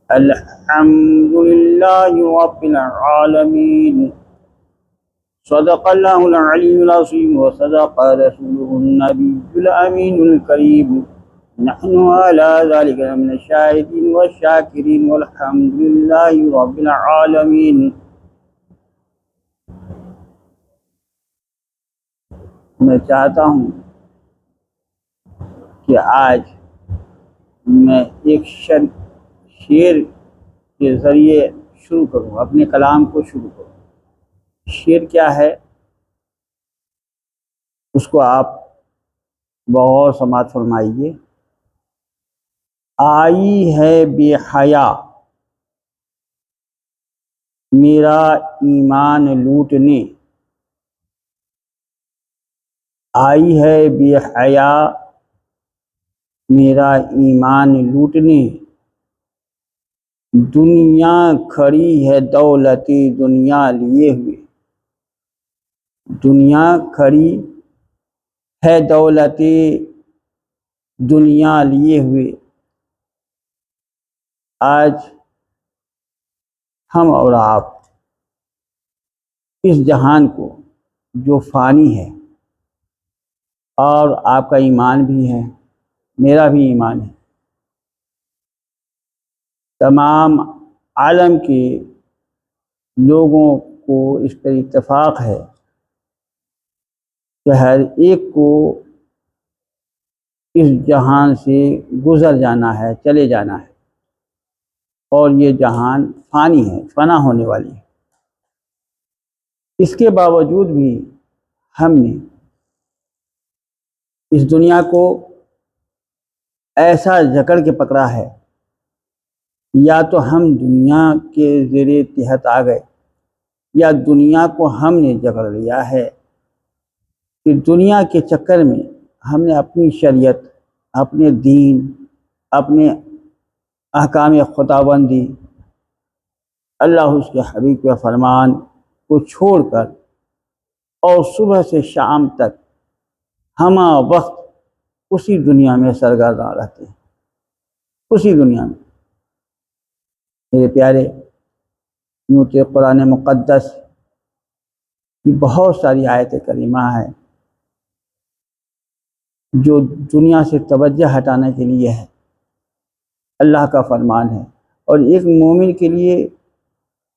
الحمد لله رب العالمين. صدق الله العلي العظيم وصدق رسوله النبي الأمين الكريم. نحن على ذلك من الشاهدين والشاكرين والحمد لله رب العالمين. میں چاہتا ہوں کہ آج میں ایک شعر کے ذریعے شروع کروں، اپنے کلام کو شروع کروں۔ شعر کیا ہے اس کو آپ بغور سماعت فرمائیے۔ آئی ہے بے حیا میرا ایمان لوٹنے، آئی ہے بے حیا میرا ایمان لوٹنے، دنیا کھڑی ہے دولتی دنیا لیے ہوئے، دنیا کھڑی ہے دولتی دنیا لیے ہوئے۔ آج ہم اور آپ اس جہان کو جو فانی ہے، اور آپ کا ایمان بھی ہے، میرا بھی ایمان ہے، تمام عالم کے لوگوں کو اس پر اتفاق ہے کہ ہر ایک کو اس جہان سے گزر جانا ہے، چلے جانا ہے، اور یہ جہان فانی ہے، فنا ہونے والی ہے۔ اس کے باوجود بھی ہم نے اس دنیا کو ایسا جکڑ کے پکڑا ہے، یا تو ہم دنیا کے زیر تحت آ گئے، یا دنیا کو ہم نے جکڑ لیا ہے کہ دنیا کے چکر میں ہم نے اپنی شریعت، اپنے دین، اپنے احکام خداوندی، اللہ اس کے حبیب کے فرمان کو چھوڑ کر، اور صبح سے شام تک ہمہ وقت اسی دنیا میں سرگرداں رہتے ہیں، اسی دنیا میں۔ میرے پیارے، یوں کہ قرآن مقدس کی بہت ساری آیت کریمہ ہیں جو دنیا سے توجہ ہٹانے کے لیے ہے، اللہ کا فرمان ہے، اور ایک مومن کے لیے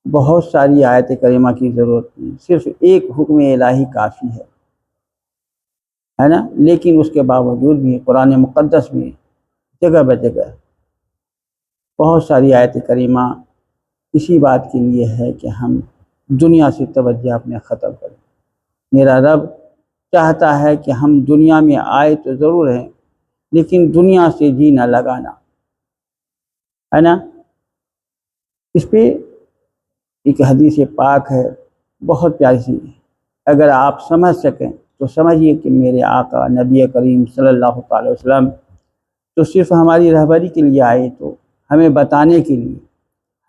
بہت ساری آیت کریمہ کی ضرورت نہیں، صرف ایک حکم الہی کافی ہے نا۔ لیکن اس کے باوجود بھی قرآن مقدس میں جگہ بہ جگہ بہت ساری آیت کریمہ اسی بات کے لیے ہے کہ ہم دنیا سے توجہ اپنے ختم کریں۔ میرا رب چاہتا ہے کہ ہم دنیا میں آئے تو ضرور ہیں، لیکن دنیا سے جی نہ لگانا، ہے نا۔ اس پہ ایک حدیث پاک ہے، بہت پیاری سی، اگر آپ سمجھ سکیں تو سمجھیے کہ میرے آقا نبی کریم صلی اللہ علیہ وسلم تو صرف ہماری رہبری کے لیے آئے، تو ہمیں بتانے کے لیے،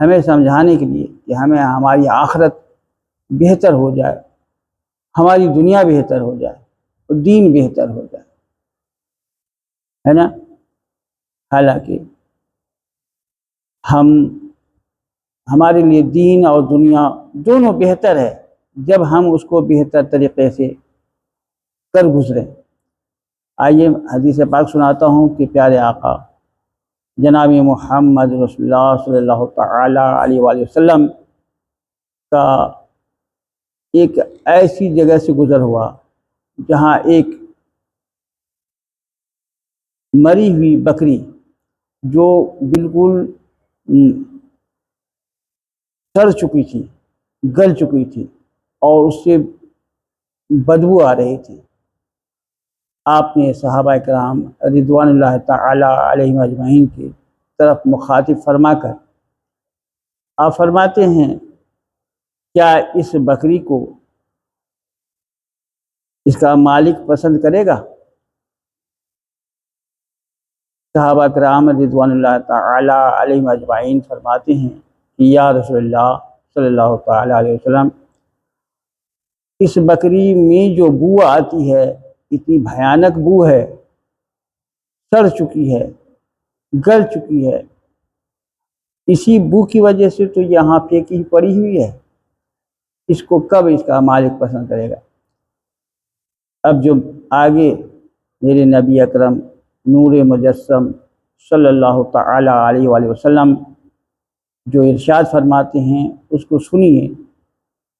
ہمیں سمجھانے کے لیے کہ ہمیں ہماری آخرت بہتر ہو جائے، ہماری دنیا بہتر ہو جائے، اور دین بہتر ہو جائے، ہے نا۔ حالانکہ ہمارے لیے دین اور دنیا دونوں بہتر ہے جب ہم اس کو بہتر طریقے سے کر گزریں۔ آئیے حدیث پاک سناتا ہوں کہ پیارے آقا جناب محمد رسول اللہ صلی اللہ تعالی علیہ وآلہ وسلم کا ایک ایسی جگہ سے گزر ہوا جہاں ایک مری ہوئی بکری جو بالکل سڑ چکی تھی، گل چکی تھی، اور اس سے بدبو آ رہی تھی، آپ نے صحابہ کرام رضوان اللہ تعالی علیہم اجمعین کی طرف مخاطب فرما کر آپ فرماتے ہیں، کیا اس بکری کو اس کا مالک پسند کرے گا؟ صحابہ کرام رضوان اللہ تعالی علیہم اجمعین فرماتے ہیں کہ یا رسول اللہ صلی اللہ تعالی علیہ وسلم، اس بکری میں جو بو آتی ہے اتنی بھیانک بو ہے، سڑ چکی ہے، گل چکی ہے، اسی بو کی وجہ سے تو یہاں پھینکی پڑی ہوئی ہے، اس کو کب اس کا مالک پسند کرے گا؟ اب جو آگے میرے نبی اکرم نور مجسم صلی اللہ تعالی علیہ وآلہ وسلم جو ارشاد فرماتے ہیں اس کو سنیے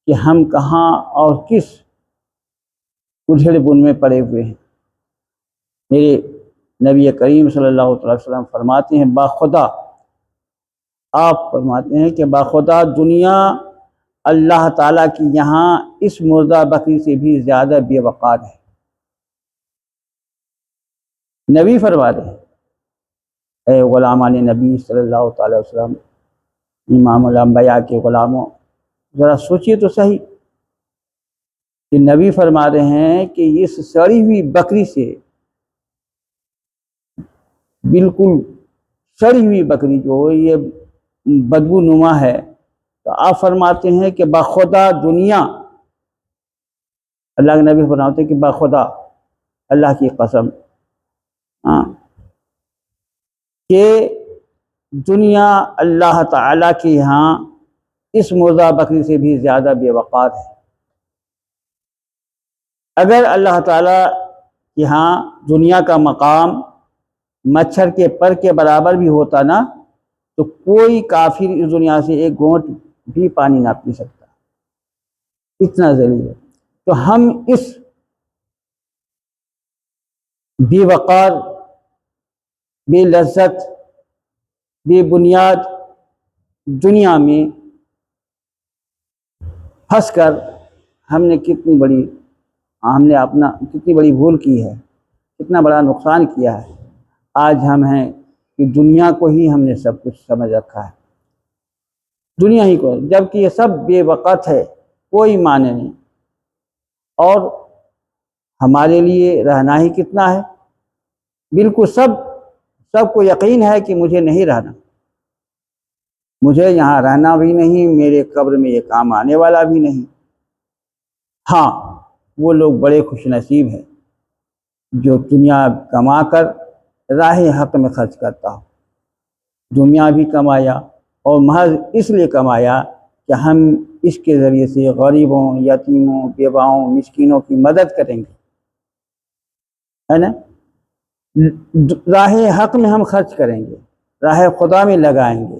کہ ہم کہاں اور کس ادھیڑ بن میں پڑے ہوئے ہیں۔ میرے نبی کریم صلی اللہ علیہ وسلم فرماتے ہیں باخدا، آپ فرماتے ہیں کہ باخدا دنیا اللہ تعالیٰ کی یہاں اس مردہ بکری سے بھی زیادہ بے وقار ہے۔ نبی فرما رہے ہیں، اے غلامان نبی صلی اللہ تعالی وسلم، امام الانبیاء کے غلاموں، ذرا سوچئے تو صحیح کہ نبی فرما رہے ہیں کہ اس سڑی ہوئی بکری سے، بالکل سڑی ہوئی بکری جو یہ بدبو نما ہے، تو آپ فرماتے ہیں کہ باخدا دنیا، اللہ کے نبی فرماتے ہیں کہ باخدا اللہ کی قسم کہ دنیا اللہ تعالیٰ کے یہاں اس مردہ بکری سے بھی زیادہ بے وقار ہے۔ اگر اللہ تعالیٰ یہاں دنیا کا مقام مچھر کے پر کے برابر بھی ہوتا نا، تو کوئی کافر اس دنیا سے ایک گھونٹ بھی پانی نہ پی سکتا، اتنا ذلیل ہے۔ تو ہم اس بے وقار، بے لذت، بے بنیاد دنیا میں پھنس کر ہم نے کتنی بڑی بھول کی ہے، کتنا بڑا نقصان کیا ہے۔ آج ہم ہیں کہ دنیا کو ہی ہم نے سب کچھ سمجھ رکھا ہے، دنیا ہی کو، جبکہ یہ سب بے وقت ہے، کوئی معنی نہیں۔ اور ہمارے لیے رہنا ہی کتنا ہے، بالکل سب کو یقین ہے کہ مجھے نہیں رہنا، مجھے یہاں رہنا بھی نہیں، میرے قبر میں یہ کام آنے والا بھی نہیں۔ ہاں، وہ لوگ بڑے خوش نصیب ہیں جو دنیا کما کر راہ حق میں خرچ کرتا ہو۔ دنیا بھی کمایا اور محض اس لیے کمایا کہ ہم اس کے ذریعے سے غریبوں، یتیموں، بیواؤں، مسکینوں کی مدد کریں گے، ہے نا؟ راہ حق میں ہم خرچ کریں گے، راہ خدا میں لگائیں گے،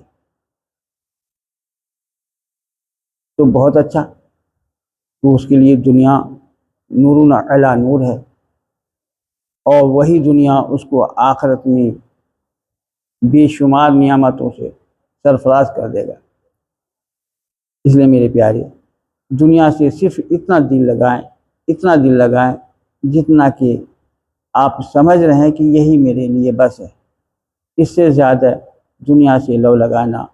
تو بہت اچھا۔ تو اس کے لیے دنیا نور علی نور ہے، اور وہی دنیا اس کو آخرت میں بے شمار نعمتوں سے سرفراز کر دے گا۔ اس لیے میرے پیارے، دنیا سے صرف اتنا دل لگائیں جتنا کہ آپ سمجھ رہے ہیں کہ یہی میرے لیے بس ہے۔ اس سے زیادہ دنیا سے لو لگانا،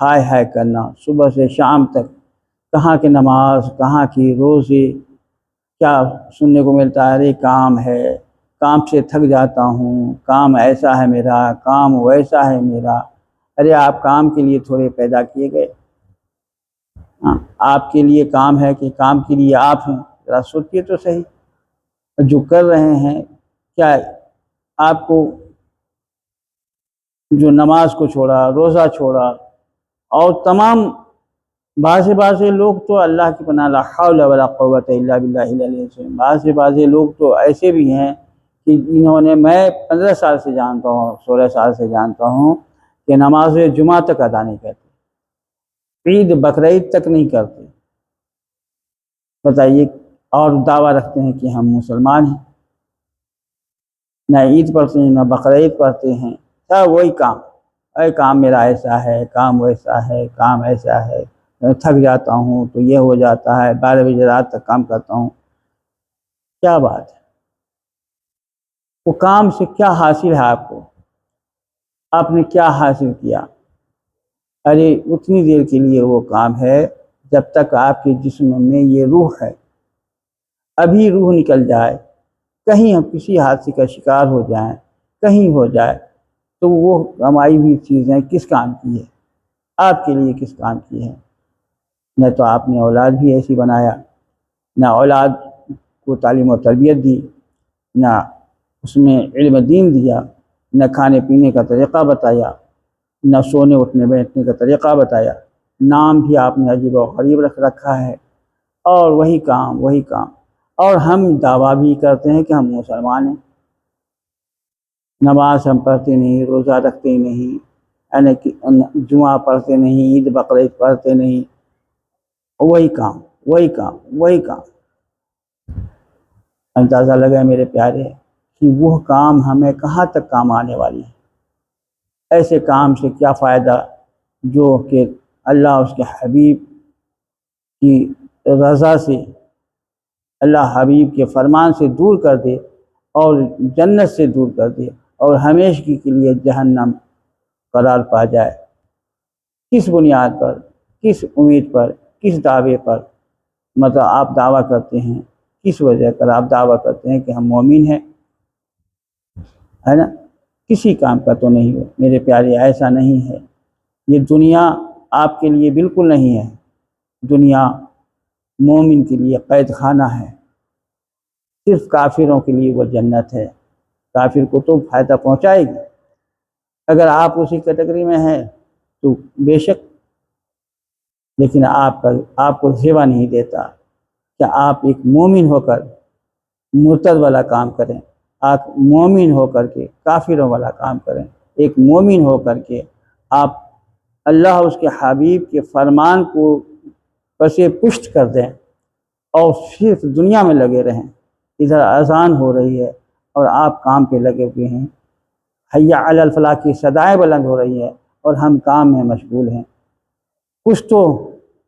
ہائے ہائے کرنا، صبح سے شام تک کہاں کی نماز، کہاں کی روزے، کیا سننے کو ملتا ہے، ارے کام ہے، کام سے تھک جاتا ہوں، کام ایسا ہے میرا، کام ویسا ہے میرا۔ ارے آپ کام کے لیے تھوڑے پیدا کیے گئے؟ آپ کے لیے کام ہے کہ کام کے لیے آپ ہیں؟ ذرا سوچئے تو صحیح۔ جو کر رہے ہیں، کیا آپ کو جو نماز کو چھوڑا، روزہ چھوڑا، اور تمام بعض لوگ تو اللہ کی پناہ، لا حول ولا قوت الا باللہ العلی العظیم، بعض لوگ تو ایسے بھی ہیں کہ انہوں نے، میں 15 سال سے جانتا ہوں، 16 سال سے جانتا ہوں کہ نماز جمعہ تک ادا نہیں کرتے، عید بقرعید تک نہیں کرتے، بتائیے، اور دعویٰ رکھتے ہیں کہ ہم مسلمان ہیں، نہ عید پڑھتے ہیں، نہ بقرعید پڑھتے ہیں، سب وہی کام، اے کام میرا ایسا ہے، کام ویسا ہے، کام ایسا ہے، تھک جاتا ہوں تو یہ ہو جاتا ہے، 12 بجے رات تک کام کرتا ہوں۔ کیا بات ہے؟ وہ کام سے کیا حاصل ہے آپ کو؟ آپ نے کیا حاصل کیا؟ ارے اتنی دیر کے لیے وہ کام ہے جب تک آپ کے جسم میں یہ روح ہے۔ ابھی روح نکل جائے، کہیں ہم کسی حادثے کا شکار ہو جائیں، کہیں ہو جائے، تو وہ کمائی ہوئی چیزیں کس کام کی ہے؟ آپ کے لیے کس کام کی ہے؟ نہ تو آپ نے اولاد بھی ایسی بنایا، نہ اولاد کو تعلیم و تربیت دی، نہ اس میں علم دین دیا، نہ کھانے پینے کا طریقہ بتایا، نہ سونے اٹھنے بیٹھنے کا طریقہ بتایا، نام بھی آپ نے عجیب و غریب رکھ رکھا ہے، اور وہی کام، اور ہم دعویٰ بھی کرتے ہیں کہ ہم مسلمان ہیں، نماز ہم پڑھتے نہیں، روزہ رکھتے نہیں، یعنی کہ جمعہ پڑھتے نہیں، عید بقرعید پڑھتے نہیں، وہی کام۔ اندازہ لگا میرے پیارے کہ وہ کام ہمیں کہاں تک کام آنے والی ہے۔ ایسے کام سے کیا فائدہ جو کہ اللہ اس کے حبیب کی رضا سے، اللہ حبیب کے فرمان سے دور کر دے اور جنت سے دور کر دے اور ہمیشگی کے لیے جہنم قرار پا جائے۔ کس بنیاد پر، کس امید پر، کس دعوے پر مطلب آپ دعویٰ کرتے ہیں، کس وجہ پر آپ دعویٰ کرتے ہیں کہ ہم مومن ہیں، ہے نا؟ کسی کام کا تو نہیں ہے میرے پیارے، ایسا نہیں ہے۔ یہ دنیا آپ کے لیے بالکل نہیں ہے، دنیا مومن کے لیے قید خانہ ہے، صرف کافروں کے لیے وہ جنت ہے۔ کافر کو تو فائدہ پہنچائے گی، اگر آپ اسی کیٹیگری میں ہیں تو بے شک، لیکن آپ کو زیوا نہیں دیتا کہ آپ ایک مومن ہو کر مرتد والا کام کریں، آپ مومن ہو کر کے کافروں والا کام کریں، ایک مومن ہو کر کے آپ اللہ اس کے حبیب کے فرمان کو پس پشت کر دیں اور صرف دنیا میں لگے رہیں۔ ادھر اذان ہو رہی ہے اور آپ کام پہ لگے ہوئے ہیں، حی علی الفلاح کی صدائیں بلند ہو رہی ہے اور ہم کام میں مشغول ہیں۔ کچھ تو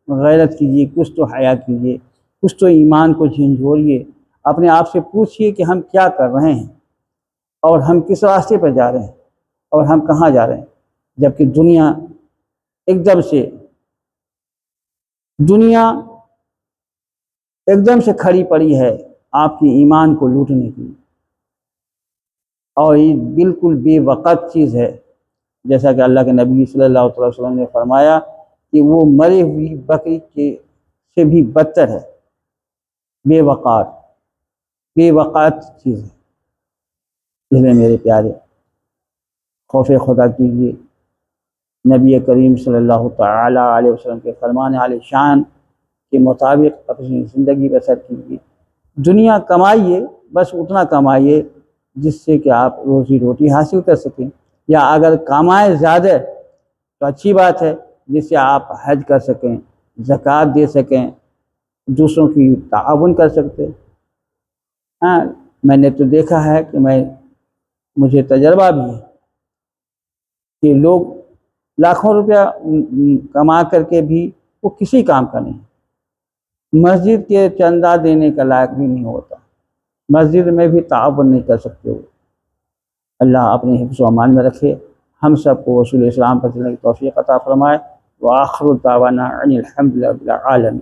غیرت کیجیے، کچھ تو حیا کیجیے، کچھ تو ایمان کو جھنجھوڑیے، اپنے آپ سے پوچھئے کہ ہم کیا کر رہے ہیں اور ہم کس راستے پر جا رہے ہیں اور ہم کہاں جا رہے ہیں، جبکہ دنیا ایک دم سے کھڑی پڑی ہے آپ کی ایمان کو لوٹنے کی، اور یہ بالکل بے وقت چیز ہے، جیسا کہ اللہ کے نبی صلی اللہ علیہ وسلم نے فرمایا کہ وہ مرے ہوئی بکری سے بھی بدتر ہے، بے وقت چیز ہے۔ اس لیے میرے پیارے خوف خدا کیجیے، نبی کریم صلی اللہ تعالی علیہ وسلم کے فرمان عالی شان کے مطابق اپنی زندگی بسر کیجیے۔ دنیا کمائیے، بس اتنا کمائیے جس سے کہ آپ روزی روٹی حاصل کر سکیں، یا اگر کمائیں زیادہ تو اچھی بات ہے جس سے آپ حج کر سکیں، زکوٰۃ دے سکیں، دوسروں کی تعاون کر سکتے۔ ہاں، میں نے تو دیکھا ہے کہ مجھے تجربہ بھی ہے کہ لوگ لاکھوں روپیہ کما کر کے بھی وہ کسی کام کا نہیں، مسجد کے چندہ دینے کا لائق بھی نہیں ہوتا، مسجد میں بھی تعاون نہیں کر سکتے ہو۔ اللہ اپنے حفظ و امان میں رکھے، ہم سب کو رسول اسلام پر چلنے کی توفیق عطا فرمائے۔ وآخر دعوانا ان الحمد للہ رب العالمین۔